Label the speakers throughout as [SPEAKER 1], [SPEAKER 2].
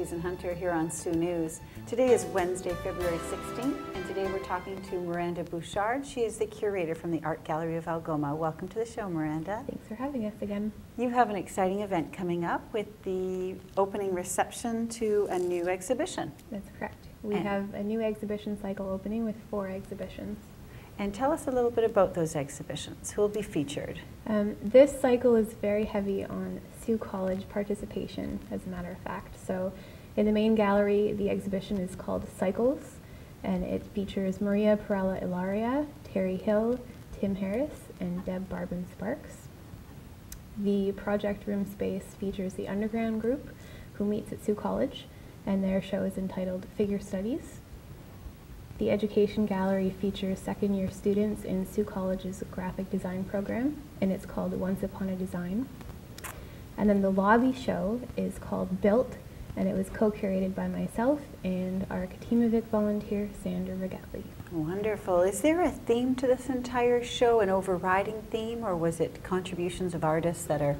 [SPEAKER 1] Susan Hunter here on Sioux News. Today is Wednesday, February 16th, and today we're talking to Miranda Bouchard. She is the curator from the Art Gallery of Algoma. Welcome to the show, Miranda.
[SPEAKER 2] Thanks for having us again.
[SPEAKER 1] You have an exciting event coming up with the opening reception to a new exhibition.
[SPEAKER 2] That's correct. We have a new exhibition cycle opening with 4 exhibitions.
[SPEAKER 1] And tell us a little bit about those exhibitions. Who will be featured?
[SPEAKER 2] This cycle is very heavy on Sioux College participation, as a matter of fact. So in the main gallery, the exhibition is called Cycles, and it features Maria Perella Ilaria, Terry Hill, Tim Harris, and Deb Barbin Sparks. The project room space features the Underground group, who meets at Sioux College, and their show is entitled Figure Studies. The Education Gallery features second-year students in Sioux College's graphic design program, and it's called Once Upon a Design. And then the lobby show is called Built, and it was co-curated by myself and our Katimovic volunteer, Sandra Regatley.
[SPEAKER 1] Wonderful. Is there a theme to this entire show, an overriding theme, or was it contributions of artists that are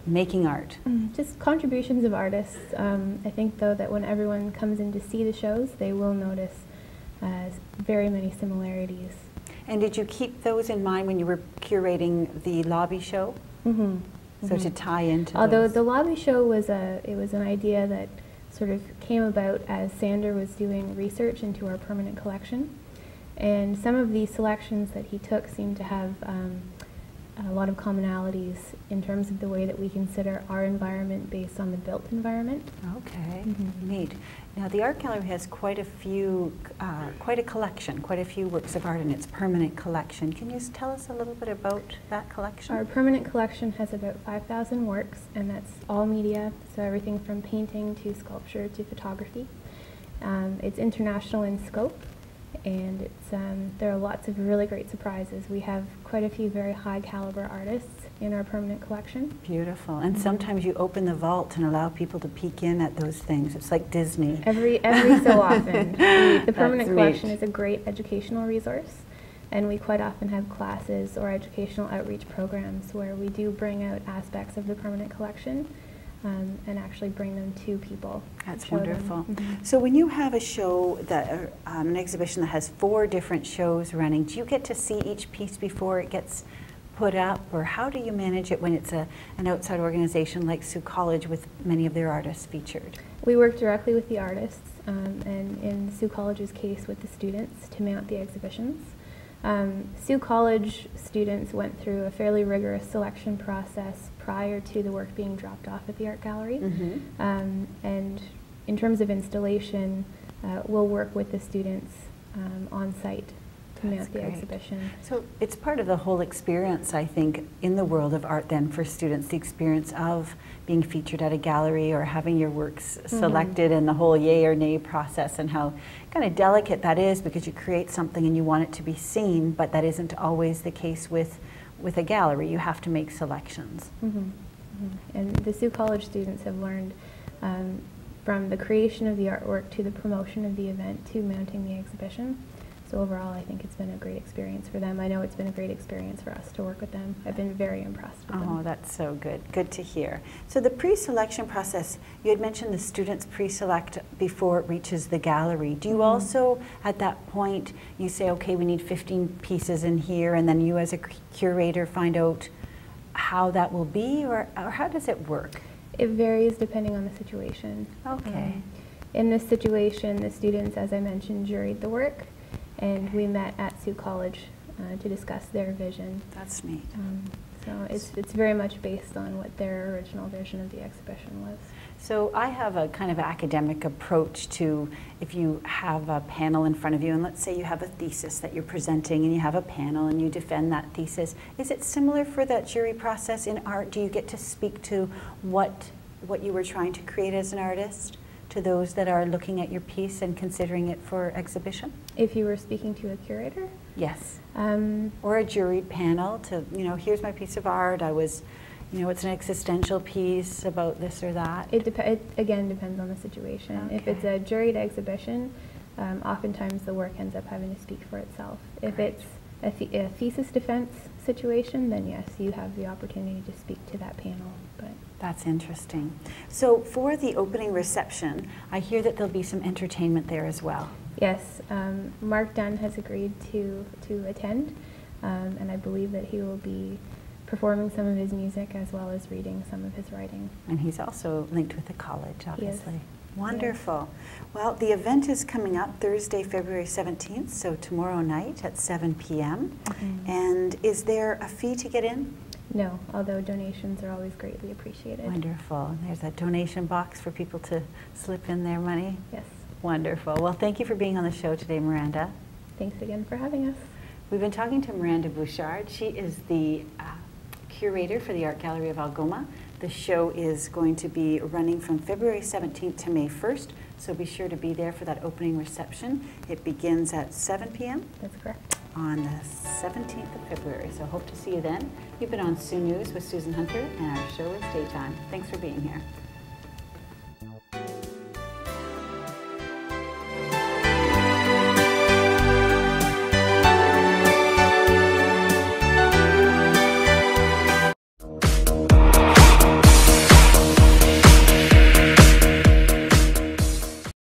[SPEAKER 1] making art?
[SPEAKER 2] Just contributions of artists. I think, though, that when everyone comes in to see the shows, they will notice very many similarities.
[SPEAKER 1] And did you keep those in mind when you were curating the lobby show? So to tie into
[SPEAKER 2] Although
[SPEAKER 1] those.
[SPEAKER 2] the lobby show was an idea that sort of came about as Sander was doing research into our permanent collection, and some of the selections that he took seemed to have a lot of commonalities in terms of the way that we consider our environment based on the built environment.
[SPEAKER 1] Okay, neat. Now the art gallery has quite a few, quite a collection, quite a few works of art in its permanent collection. Can you tell us a little bit about that collection?
[SPEAKER 2] Our permanent collection has about 5,000 works, and that's all media, so everything from painting to sculpture to photography. It's international in scope, and there are lots of really great surprises. We have quite a few very high caliber artists in our permanent collection.
[SPEAKER 1] Beautiful. And sometimes you open the vault and allow people to peek in at those things. It's like Disney.
[SPEAKER 2] Every so often. The permanent collection is a great educational resource, and we quite often have classes or educational outreach programs where we do bring out aspects of the permanent collection and actually bring them to people.
[SPEAKER 1] That's wonderful. So when you have a show, that an exhibition that has 4 different shows running, do you get to see each piece before it gets put up, or how do you manage it when it's an outside organization like Sioux College with many of their artists featured?
[SPEAKER 2] We work directly with the artists, and in Sioux College's case with the students to mount the exhibitions. Sioux College students went through a fairly rigorous selection process prior to the work being dropped off at the art gallery. And in terms of installation, we'll work with the students on site to mount the exhibition. So
[SPEAKER 1] it's part of the whole experience, I think, in the world of art then for students, the experience of being featured at a gallery or having your works selected and the whole yay or nay process, and how kind of delicate that is because you create something and you want it to be seen, but that isn't always the case with a gallery. You have to make selections.
[SPEAKER 2] And the Sioux College students have learned from the creation of the artwork to the promotion of the event to mounting the exhibition. So overall, I think it's been a great experience for them. I know it's been a great experience for us to work with them. I've been very impressed with them.
[SPEAKER 1] Oh, that's so good. Good to hear. So the pre-selection process, you had mentioned the students pre-select before it reaches the gallery. Do you also, at that point, you say, okay, we need 15 pieces in here, and then you as a curator find out how that will be, or how does it work?
[SPEAKER 2] It varies depending on the situation.
[SPEAKER 1] Okay.
[SPEAKER 2] In this situation, the students, as I mentioned, juried the work, and we met at Sioux College to discuss their vision.
[SPEAKER 1] That's neat.
[SPEAKER 2] So it's very much based on what their original vision of the exhibition was.
[SPEAKER 1] So I have a kind of academic approach to, if you have a panel in front of you, and let's say you have a thesis that you're presenting and you have a panel and you defend that thesis, is it similar for that jury process in art? Do you get to speak to what you were trying to create as an artist to those that are looking at your piece and considering it for exhibition?
[SPEAKER 2] If you were speaking to a curator?
[SPEAKER 1] Yes. Or a jury panel to, here's my piece of art. It's an existential piece about this or that.
[SPEAKER 2] It again depends on the situation. Okay. If it's a juried exhibition, oftentimes the work ends up having to speak for itself. If it's a thesis defense situation, then yes, you have the opportunity to speak to that panel. But
[SPEAKER 1] That's interesting. So for the opening reception, I hear that there'll be some entertainment there as well.
[SPEAKER 2] Yes, Mark Dunn has agreed to attend, and I believe that he will be performing some of his music as well as reading some of his writing.
[SPEAKER 1] And he's also linked with the college, obviously.
[SPEAKER 2] Yes.
[SPEAKER 1] Wonderful. Well, the event is coming up Thursday, February 17th, so tomorrow night at 7 p.m. And is there a fee to get in?
[SPEAKER 2] No, although donations are always greatly appreciated.
[SPEAKER 1] Wonderful. There's a donation box for people to slip in their money.
[SPEAKER 2] Yes.
[SPEAKER 1] Wonderful. Well, thank you for being on the show today, Miranda.
[SPEAKER 2] Thanks again for having us.
[SPEAKER 1] We've been talking to Miranda Bouchard. She is the curator for the Art Gallery of Algoma. The show is going to be running from February 17th to May 1st, so be sure to be there for that opening reception. It begins at 7 p.m.
[SPEAKER 2] That's correct.
[SPEAKER 1] On the 17th of February, so hope to see you then. You've been on Sioux News with Susan Hunter, and our show is Daytime. Thanks for being here.